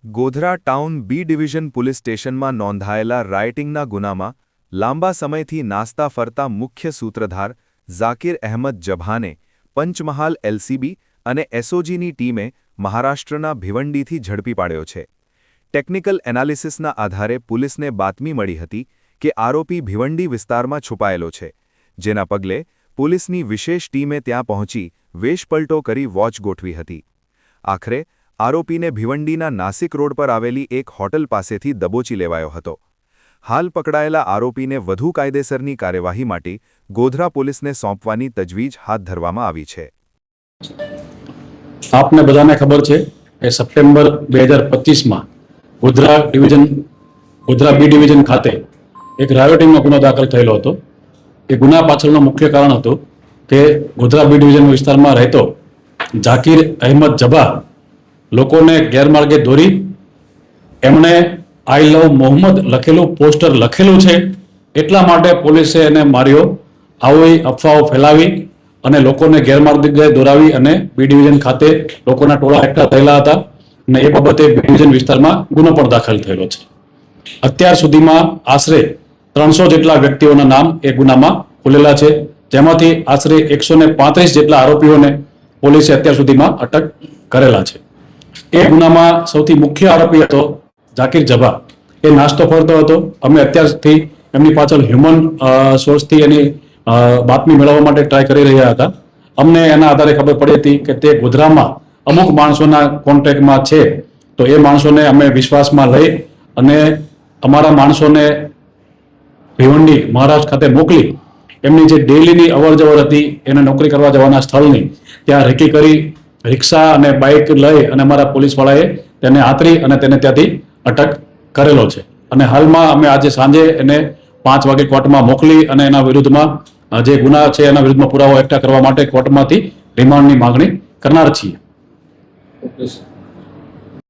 Godhra town B division police સ્ટેશનમાં નોંધાયેલા રાયટિંગના ગુનામાં લાંબા સમયથી નાસ્તા ફરતા મુખ્ય સૂત્રધાર ઝાકિર અહેમદ જભાને પંચમહાલ એલસીબી અને એસઓજીની ટીમે મહારાષ્ટ્રના ભિવંડીથી ઝડપી પાડ્યો છે। ટેકનિકલ એનાલિસિસના આધારે પોલીસને બાતમી મળી હતી કે આરોપી ભિવંડી વિસ્તારમાં છુપાયેલો છે, જેના પગલે પોલીસની વિશેષ ટીમે ત્યાં પહોંચી વેશપલટો કરી વોચ ગોઠવી હતી। આખરે આરોપીને ભિવંડીના નાસિક રોડ પર આવેલી એક હોટલ પાસેથી દબોચી લેવાયો હતો। હાલ પકડાયેલા આરોપીને વધુ કાયદેસરની કાર્યવાહી માટે ગોધરા પોલીસને સોંપવાની તજવીજ હાથ ધરવામાં આવી છે। આપને બધાને ખબર છે કે સપ્ટેમ્બર 2025માં ગોધરા બી ડિવિઝન ખાતે એક રાયોટિંગનો ગુનો દાખલ થયેલો હતો। એ ગુના પાછળનું મુખ્ય કારણ હતું કે ગોધરા બી ડિવિઝન વિસ્તારમાં રહેતો ઝાકિર અહેમદ જભા લોકોને ગેરમાર્ગે દોરી એમણે આઈ લવ મોહમ્મદ લખેલું પોસ્ટર લખેલું છે એટલા માટે પોલીસે એને માર્યો। આવી અફવાઓ ફેલાવી અને લોકોને ગેરમાર્ગે દોરાવી અને બી ડિવિઝન ખાતે લોકોના ટોળા એકઠા થયેલા હતા અને એ બાબતે બી ડિવિઝન વિસ્તારમાં ગુનો પણ દાખલ થયેલો છે। અત્યાર સુધીમાં આશરે 300 જેટલા વ્યક્તિઓના નામ એ ગુનામાં ખુલેલા છે, જેમાંથી આશરે 135 જેટલા આરોપીઓને પોલીસે અત્યાર સુધીમાં અટક કરેલા છે। એ ગુનામાં સૌથી મુખ્ય આરોપી હતો ઝાકિર જભા। એ નાસ્તો ફરતો હતો। અમે અત્યારથી એમની પાછળ હ્યુમન સોર્સથી એની બાતમી મેળવવા માટે ટ્રાય કરી રહ્યા હતા। અમને એના આધારે ખબર પડી હતી કે તે ગોધરામાં અમુક માણસોના કોન્ટેક્ટમાં છે, તો એ માણસોને અમે વિશ્વાસમાં લઈ અને અમારા માણસોને ભિવંડી મહારાષ્ટ્ર ખાતે મોકલી એમની જે ડેલીની અવરજવર હતી એને નોકરી કરવા જવાના સ્થળની ત્યાં રેકી કરી રિક્ષા અને બાઇક લઈ અને અમારા પોલીસવાળાએ તેને આતરી અને તેને ત્યાંથી અટક કરેલો છે। અને હાલમાં અમે આજે સાંજે એને 5 વાગે કોર્ટમાં મોકલી અને એના વિરુદ્ધમાં જે ગુના છે એના વિરુદ્ધમાં પુરાવો એકઠા કરવા માટે કોર્ટમાંથી રિમાન્ડની માંગણી કરનાર છીએ।